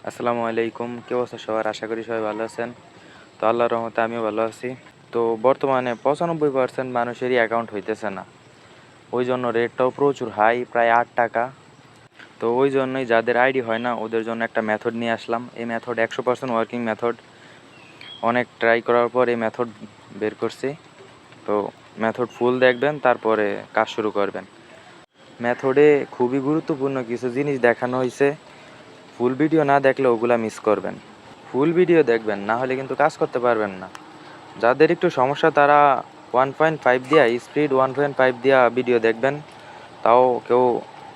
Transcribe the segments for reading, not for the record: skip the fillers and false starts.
আসসালামু আলাইকুম। কি অবস্থা সবার? আশা করি সবাই ভালো আছেন। তো আল্লাহর রহমতে আমিও ভালো আছি। তো বর্তমানে 95% মানুষেরই অ্যাকাউন্ট হইতেছে না। ওই জন্য রেটটাও প্রচুর হাই, প্রায় ৳8। তো ওই জন্যই যাদের আইডি হয় না ওদের জন্য একটা মেথড নিয়ে আসলাম। এই মেথড 100% ওয়ার্কিং মেথড। অনেক ট্রাই করার পর এই মেথড বের করছি। তো মেথড ফুল দেখবেন, তারপরে কাজ শুরু করবেন। মেথডে খুবই গুরুত্বপূর্ণ কিছু জিনিস দেখানো হয়েছে। ফুল ভিডিও না দেখলে ওগুলা মিস করবেন। ফুল ভিডিও দেখবেন, না হলে কিন্তু কাজ করতে পারবেন না। যাদের একটু সমস্যা তারা 1.5 দিয়া স্পিড 1.5 দিয়া ভিডিও দেখবেন। তাও কেউ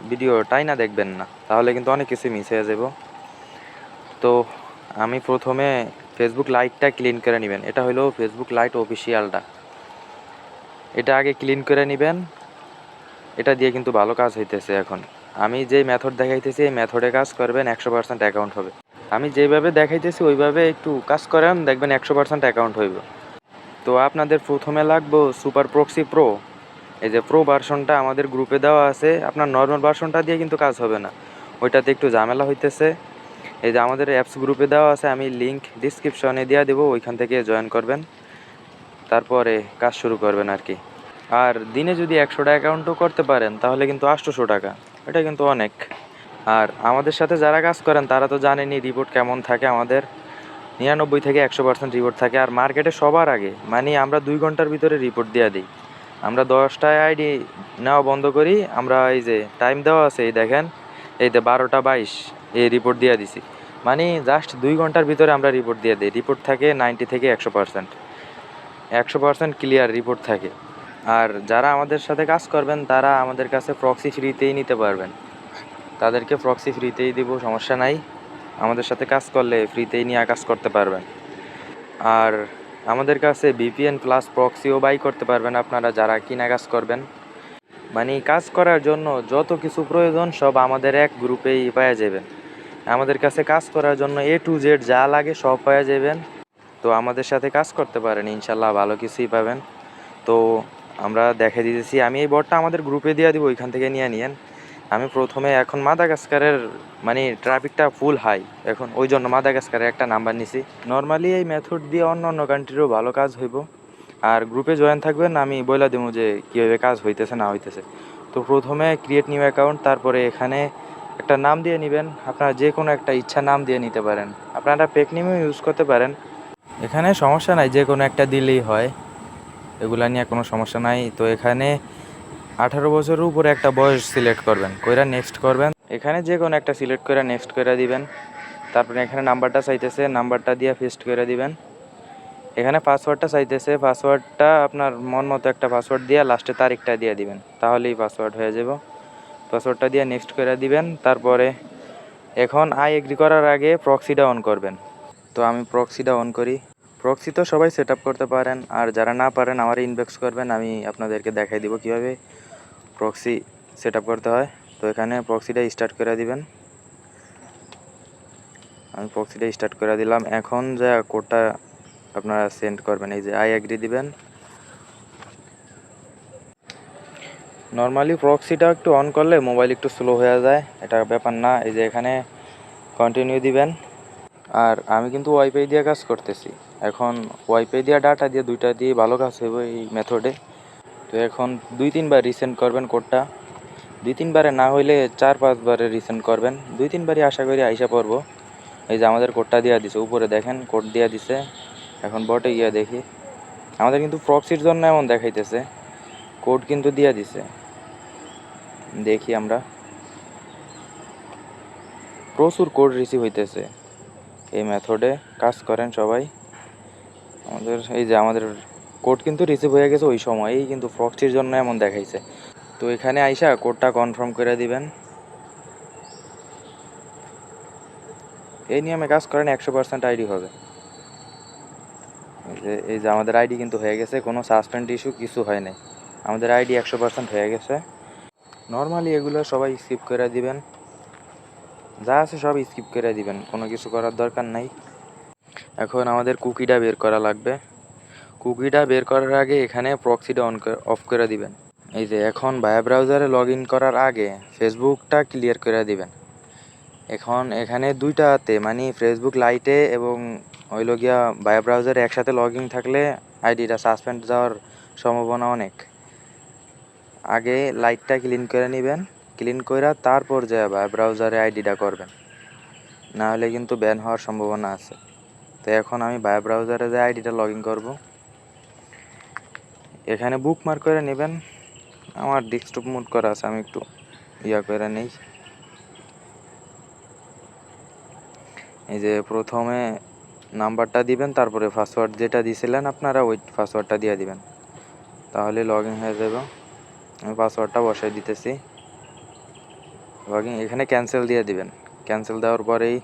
ভিডিও টাইনা দেখবেন না, তাহলে কিন্তু অনেক কিছু মিস হয়ে যাব। তো আমি প্রথমে ফেসবুক লাইটটা ক্লিন করে নেবেন। এটা হলো ফেসবুক লাইট অফিসিয়ালটা। এটা আগে ক্লিন করে নেবেন। এটা দিয়ে কিন্তু ভালো কাজ হইতেছে। এখন আমি যে মেথড দেখাইতেছি এই মেথডে কাজ করবেন, 100% অ্যাকাউন্ট হবে। আমি যেভাবে দেখাইতেছি ওইভাবে একটু কাজ করেন, দেখবেন 100% অ্যাকাউন্ট হইব। তো আপনাদের প্রথমে লাগবে সুপার প্রক্সি প্রো। এই যে প্রো ভার্সনটা আমাদের গ্রুপে দেওয়া আছে। আপনার নর্মাল ভার্সনটা দিয়ে কিন্তু কাজ হবে না, ওইটাতে একটু ঝামেলা হইতেছে। এই যে আমাদের অ্যাপস গ্রুপে দেওয়া আছে, আমি লিঙ্ক ডিসক্রিপশনে দিয়ে দেবো, ওইখান থেকে জয়েন করবেন, তারপরে কাজ শুরু করবেন আর কি। আর দিনে যদি 100টা অ্যাকাউন্টও করতে পারেন তাহলে কিন্তু 800 টাকা, এটা কিন্তু অনেক। আর আমাদের সাথে যারা কাজ করেন তারা তো জানেনই রিপোর্ট কেমন থাকে। আমাদের 99 থেকে 100% রিপোর্ট থাকে। আর মার্কেটে সবার আগে, মানে আমরা 2 ঘন্টার ভিতরে রিপোর্ট দিয়ে দিই। আমরা 10টায় আইডি নেওয়া বন্ধ করি। আমরা এই যে টাইম দেওয়া আছে, এই দেখেন, এই যে 12:22 এই রিপোর্ট দিয়ে দিছি। মানে জাস্ট 2 ঘন্টার ভিতরে আমরা রিপোর্ট দিয়ে দিই। রিপোর্ট থাকে 90 থেকে 100%। 100% ক্লিয়ার রিপোর্ট থাকে। আর যারা আমাদের সাথে কাজ করবেন তারা আমাদের কাছে প্রক্সি ফ্রিতেই নিতে পারবেন। তাদেরকে প্রক্সি ফ্রিতেই দিব, সমস্যা নাই। আমাদের সাথে কাজ করলে ফ্রিতেই নিয়ে কাজ করতে পারবেন। আর আমাদের কাছে ভিপিএন প্লাস প্রক্সিও বাই করতে পারবেন আপনারা যারা কিনা কাজ করবেন। মানে কাজ করার জন্য যত কিছু প্রয়োজন সব আমাদের এক গ্রুপেই পাওয়া যাবেন। আমাদের কাছে কাজ করার জন্য A to Z যা লাগে সব পাওয়া যাবেন। তো আমাদের সাথে কাজ করতে পারেন, ইনশাল্লাহ ভালো কিছুই পাবেন। তো আমরা দেখে দিতেছি। আমি এই বটটা আমাদের গ্রুপে দিয়ে দিব, ওইখান থেকে নিয়ে নিয়েন। আমি প্রথমে এখন মাদাগাস্কারের মানে ট্রাফিকটা ফুল হাই এখন, ওই জন্য মাদাগাস্কারের একটা নাম্বার নিছি। নর্মালি এই মেথড দিয়ে অন্য অন্য কান্ট্রিরও ভালো কাজ হইব। আর গ্রুপে জয়েন থাকবেন, আমি বলে দেবো যে কীভাবে কাজ হইতেছে না হইতেছে। তো প্রথমে ক্রিয়েট নিউ অ্যাকাউন্ট, তারপরে এখানে একটা নাম দিয়ে নেবেন। আপনারা যে কোনো একটা ইচ্ছা নাম দিয়ে নিতে পারেন। আপনারা পেক নেমও ইউজ করতে পারেন, এখানে সমস্যা নাই, যে কোনো একটা দিলেই হয়। এগুলা নিয়ে কোনো সমস্যা নাই। তো এখানে 18 বছরের উপরে একটা বয়স সিলেক্ট করবেন, কইরা নেক্সট করবেন। এখানে যে কোনো একটা সিলেক্ট করে নেক্সট করে দিবেন। তারপরে এখানে নাম্বারটা চাইতেছে, নাম্বারটা দিয়ে পেস্ট করে দিবেন। এখানে পাসওয়ার্ডটা চাইতেছে, পাসওয়ার্ডটা আপনার মন মতো একটা পাসওয়ার্ড দিয়ে লাস্টে তারিখটা দিয়ে দিবেন, তাহলেই পাসওয়ার্ড হয়ে যাব। পাসওয়ার্ডটা দিয়ে নেক্সট করে দিবেন। তারপরে এখন আই এগ্রি করার আগে প্রক্সিটা অন করবেন। তো আমি প্রক্সিটা অন করি। প্রক্সি তো সবাই সেট আপ করতে পারেন, আর যারা না পারেন আমার ইনবক্স করবেন, আমি আপনাদেরকে দেখাই দিব কীভাবে প্রক্সি সেট আপ করতে হয়। তো এখানে প্রক্সিটা স্টার্ট করে দিবেন। আমি প্রক্সিটা স্টার্ট করে দিলাম। এখন যে কোডটা আপনারা সেন্ড করবেন, এই যে আই এগ্রি দিবেন। নর্মালি প্রক্সিটা একটু অন করলে মোবাইল একটু স্লো হয়ে যায়, এটা ব্যাপার না। এই যে এখানে কন্টিনিউ দিবেন। আর আমি কিন্তু ওয়াইফাই দিয়ে কাজ করতেছি। এখন ওয়াইফাই দিয়ে ডাটা দিয়ে দুইটা দিয়ে ভালো কাজ হইব এই মেথডে। তো এখন 2-3 বার রিসেন্ড করবেন কোডটা। 2-3 বারে না হইলে 4-5 বারে রিসেন্ড করবেন। 2-3 বারই আশা করি আইসা পড়বো। এই যে আমাদের কোডটা দেওয়া দিছে, উপরে দেখেন কোড দেওয়া দিছে। এখন বটে গিয়া দেখি, আমাদের কিন্তু প্রক্সির জন্য এমন দেখাইতেছে, কোড কিন্তু দেওয়া দিছে। দেখি আমরা, প্রচুর কোড রিসিভ হইতেছে। এই মেথডে কাজ করেন সবাই। আমাদের এই যে আমাদের কোড কিন্তু রিসিভ হয়ে গেছে ওই সময়ই, কিন্তু প্রক্সির জন্য এমন দেখাইছে। তো এখানে আইসা কোডটা কনফার্ম করে দিবেন। এই নিয়মে কাজ করেন, 100% আইডি হবে। এই যে আমাদের আইডি কিন্তু হয়ে গেছে, কোনো সাসপেন্ড ইস্যু কিছু হয় নাই। আমাদের আইডি 100% হয়ে গেছে। নর্মালি এগুলো সবাই স্কিপ করে দিবেন, যা আছে সব স্কিপ করে দিবেন, কোনো কিছু করার দরকার নাই। এখন আমাদের কুকিটা বের করা লাগবে। কুকিটা বের করার আগে এখানে প্রক্সিটা অফ করে দিবেন। এই যে এখন ভায়া ব্রাউজারে লগ ইন করার আগে ফেসবুকটা ক্লিয়ার করে দিবেন। এখন এখানে দুইটাতে মানে ফেসবুক লাইটে এবং হইলো গিয়া ভায়া ব্রাউজারে একসাথে লগ ইন থাকলে আইডিটা সাসপেন্ড যাওয়ার সম্ভাবনা অনেক। আগে লাইটটা ক্লিন করে নেবেন, ক্লিন কইরা তারপর যে ভায়া ব্রাউজারে আইডিটা করবেন, না হলে কিন্তু ব্যান হওয়ার সম্ভাবনা আছে। তো এখন আমি ভায়া ব্রাউজারে যে আইডিটা লগ ইন করবো, এখানে বুকমার্ক করে নেবেন। আমার ডেস্কটপ মোড করা আছে, আমি একটু করে নেই। এই যে প্রথমে নাম্বারটা দিবেন, তারপরে পাসওয়ার্ড যেটা দিয়েছিলেন আপনারা ওই পাসওয়ার্ডটা দিয়ে দিবেন, তাহলে লগ ইন হয়ে যাবে। আমি পাসওয়ার্ডটা বসাই দিতেছি। লগ ইন এখানে ক্যান্সেল দিয়ে দিবেন। ক্যান্সেল দেওয়ার পরেই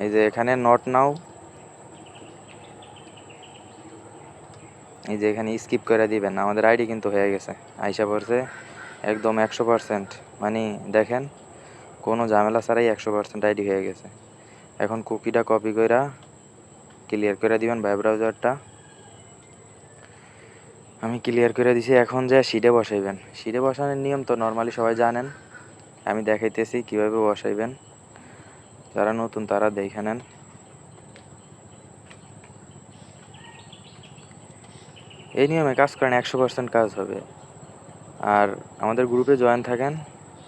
এই যে এখানে নট নাও, এই যে এখানে স্কিপ করে দিবেন। আমাদের আইডি কিন্তু হয়ে গেছে, আইসা পড়ছে একদম 100%। মানে দেখেন কোনো ঝামেলা ছাড়াই 100% আইডি হয়ে গেছে। এখন কুকিটা কপি কইরা ক্লিয়ার করে দিবেন ভাই ব্রাউজারটা। আমি ক্লিয়ার করে দিছি। এখন যে শিটে বসাইবেন, শিটে বসানোর নিয়ম তো নর্মালি সবাই জানেন, আমি দেখাইতেছি কিভাবে বসাইবেন। যারা নতুন তারা দেখে নেন। এই নিয়মে কাজ করেন, 100% কাজ হবে। আর আমাদের গ্রুপে জয়েন থাকেন,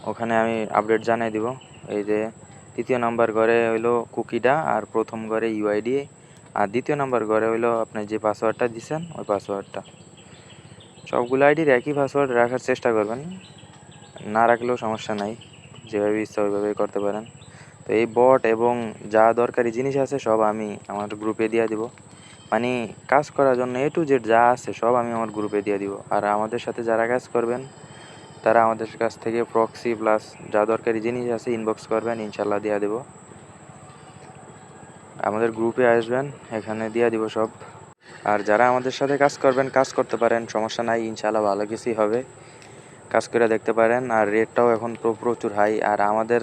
ওখানে আমি আপডেট জানাই দিব। এই যে তৃতীয় নাম্বার ঘরে হইলো কুকিটা, আর প্রথম ঘরে ইউআইডি, আর দ্বিতীয় নাম্বার ঘরে হইলো আপনি যে পাসওয়ার্ডটা দিচ্ছেন ওই পাসওয়ার্ডটা। সবগুলো আইডির একই পাসওয়ার্ড রাখার চেষ্টা করবেন, না রাখলেও সমস্যা নাই, যেভাবে ইচ্ছা ওইভাবেই করতে পারেন। তো এই বট এবং যা দরকারি জিনিস আছে সব আমি আমার গ্রুপে দিয়ে দিব। মানে কাজ করার জন্য A to Z যা আছে সব আমি আমার গ্রুপে দিয়ে দিব। আর আমাদের সাথে যারা কাজ করবেন তারা আমাদের কাছ থেকে প্রক্সি প্লাস যা দরকারি জিনিস আছে ইনবক্স করবেন, ইনশাল্লাহ দিয়ে দেব। আমাদের গ্রুপে আসবেন, এখানে দিয়ে দিব সব। আর যারা আমাদের সাথে কাজ করবেন, কাজ করতে পারেন, সমস্যা নাই, ইনশাল্লাহ ভালো কিছুই হবে। কাজ করে দেখতে পারেন। আর রেটটাও এখন প্রচুর হাই। আর আমাদের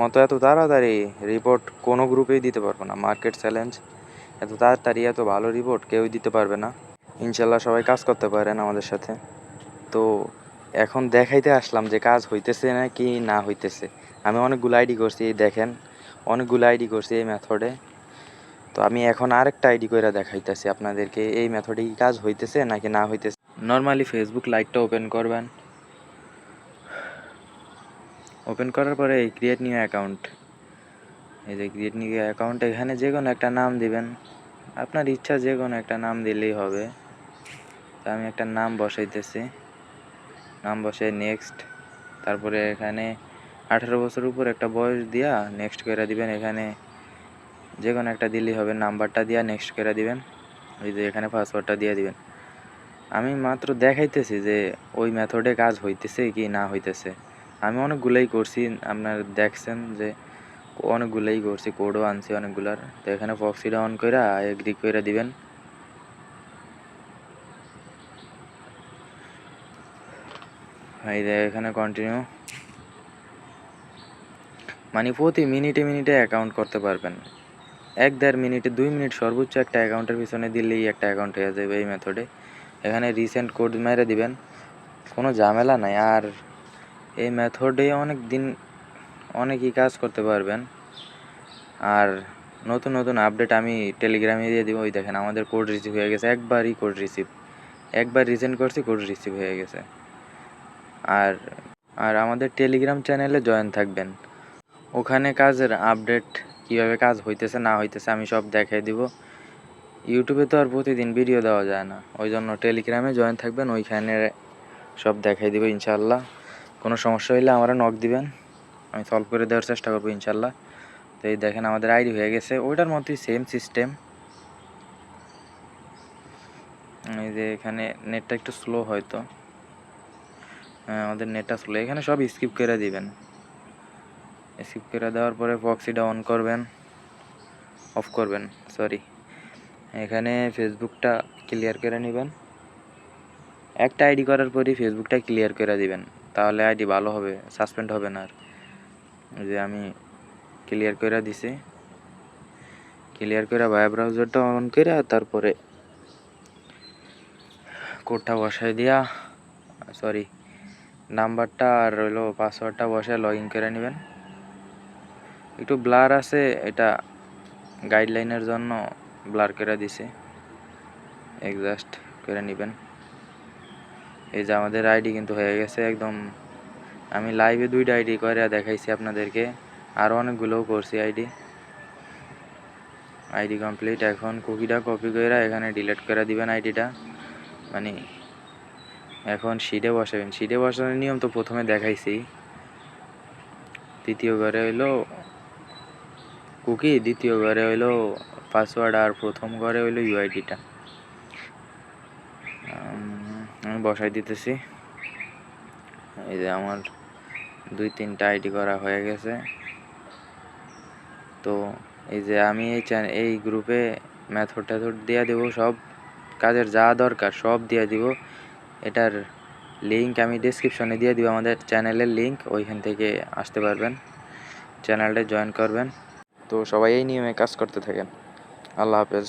মতো এত তাড়াতাড়ি রিপোর্ট কোনো গ্রুপেই দিতে পারবো না। মার্কেট চ্যালেঞ্জ, এত তাড়াতাড়ি এত ভালো রিপোর্ট কেউই দিতে পারবে না। ইনশাল্লাহ সবাই কাজ করতে পারেন আমাদের সাথে। তো এখন দেখাইতে আসলাম যে কাজ হইতেছে না কি না হইতেছে। আমি অনেকগুলো আইডি করছি, দেখেন অনেকগুলো আইডি করছি এই মেথডে। তো আমি এখন আরেকটা আইডি করে দেখাইতেছি আপনাদেরকে এই মেথডে কি কাজ হইতেছে নাকি না হইতেছে। নর্মালি ফেসবুক লাইটটা ওপেন করবেন। ওপেন করার পরে এই ক্রিয়েট নিউ অ্যাকাউন্ট, এই যে ক্রিয়েট নিউ অ্যাকাউন্ট, এখানে যে কোনো একটা নাম দিবেন, আপনার ইচ্ছা যে কোনো একটা নাম দিলেই হবে। তা আমি একটা নাম বসাইতেছি, নাম বসে নেক্সট, তারপরে এখানে 18 বছর উপর একটা বয়স দিয়া নেক্সট করে দিবেন। এখানে যে কোনো একটা দিলেই হবে, নাম্বারটা দিয়া নেক্সট করে দিবেন। ওই যে এখানে পাসওয়ার্ডটা দিয়ে দিবেন। আমি মাত্র দেখাইতেছি যে ওই মেথডে কাজ হইতেছে কি না হইতেছে। আমি অনেকগুলাই করছি, আপনার দেখছেন যে অনেকগুলাই করছি, কোডও আনছি অনেকগুলার। তো এখানে প্রক্সিটা অন করে এগ্রি করে দিবেন। এই যে এখানে কন্টিনিউ, মানে প্রতি মিনিটে মিনিটে অ্যাকাউন্ট করতে পারবেন। 1-1.5 মিনিটে 2 মিনিট সর্বোচ্চ একটা অ্যাকাউন্টের পিছনে দিলেই একটা অ্যাকাউন্ট হয়ে যাবে এই মেথডে। এখানে রিসেন্ট কোড মেরে দিবেন, কোনো ঝামেলা নাই। আর এই মেথডে অনেকই কাজ করতে পারবেন। আর নতুন নতুন আপডেট আমি টেলিগ্রামে দিয়ে দিব। ওই দেখেন আমাদের কোড রিসিভ হয়ে গেছে, একবারই কোড রিসিভ, একবার রিসেন্ট করছি কোড রিসিভ হয়ে গেছে। আর আর আমাদের টেলিগ্রাম চ্যানেলে জয়েন থাকবেন, ওখানে কাজের আপডেট কিভাবে কাজ হইতেছে না হইতেছে আমি সব দেখাই দিব। ইউটিউবে তো আর প্রতিদিন ভিডিও দেওয়া যায় না, ওই জন্য টেলিগ্রামে জয়েন থাকবেন, ওইখানে সব দেখাই দিব ইনশাল্লাহ। কোনো সমস্যা হইলে আমারা নক দিবেন, আমি সলভ করে দেওয়ার চেষ্টা করবো ইনশাল্লাহ। তো এই দেখেন আমাদের আইডি হয়ে গেছে, ওইটার মতোই সেম সিস্টেম। এই যে এখানে নেটটা একটু স্লো হয়তো, হ্যাঁ আমাদের নেটটা স্লো। এখানে সব স্কিপ করে দিবেন, স্কিপ করে দেওয়ার পরে প্রক্সিটা অন করবেন, অফ করবেন সরি। এখানে ফেসবুকটা ক্লিয়ার করে নেবেন। একটা আইডি করার পরই ফেসবুকটা ক্লিয়ার করে দিবেন, তাহলে আইডি ভালো হবে, সাসপেন্ড হবে না। আর যে আমি ক্লিয়ার করে দিছি, ক্লিয়ার করে ভায়া ব্রাউজারটা অন করে তারপরে কোডটা বসাই দিয়া, সরি নাম্বারটা আর হইলো পাসওয়ার্ডটা বসে লগ ইন করে নেবেন। একটু ব্লার আছে, এটা গাইডলাইনের জন্য ব্লার করে দিছে, অ্যাডজাস্ট করে নেবেন। এই যে আমাদের আইডি কিন্তু হয়ে গেছে একদম। আমি লাইভে 2টা আইডি করে দেখাইছি আপনাদেরকে, আরও অনেকগুলোও করছি আইডি কমপ্লিট। এখন কুকিটা কপি করে এখানে ডিলিট করে দিবেন আইডিটা, মানে এখন শিটে বসাবেন। শিটে বসানোর নিয়ম তো প্রথমে দেখাইছি। তৃতীয় ঘরে হইলো কুকি, দ্বিতীয় ঘরে হইলো পাসওয়ার্ড, আর প্রথম ঘরে হইলো ইউআইডিটা। আমি বসাই দিতেছি। এই যে আমার 2-3টা আইডি করা হয়ে গেছে। তো এই যে আমি এই গ্রুপে মেথড দিয়ে দেবো, সব কাজের যা দরকার সব দিয়ে দিব। এটার লিঙ্ক আমি ডেসক্রিপশনে দিয়ে দিব, আমাদের চ্যানেলের লিঙ্ক, ওইখান থেকে আসতে পারবেন, চ্যানেলটা জয়েন করবেন। তো সবাই এই নিয়মে কাজ করতে থাকেন। আল্লাহ হাফেজ।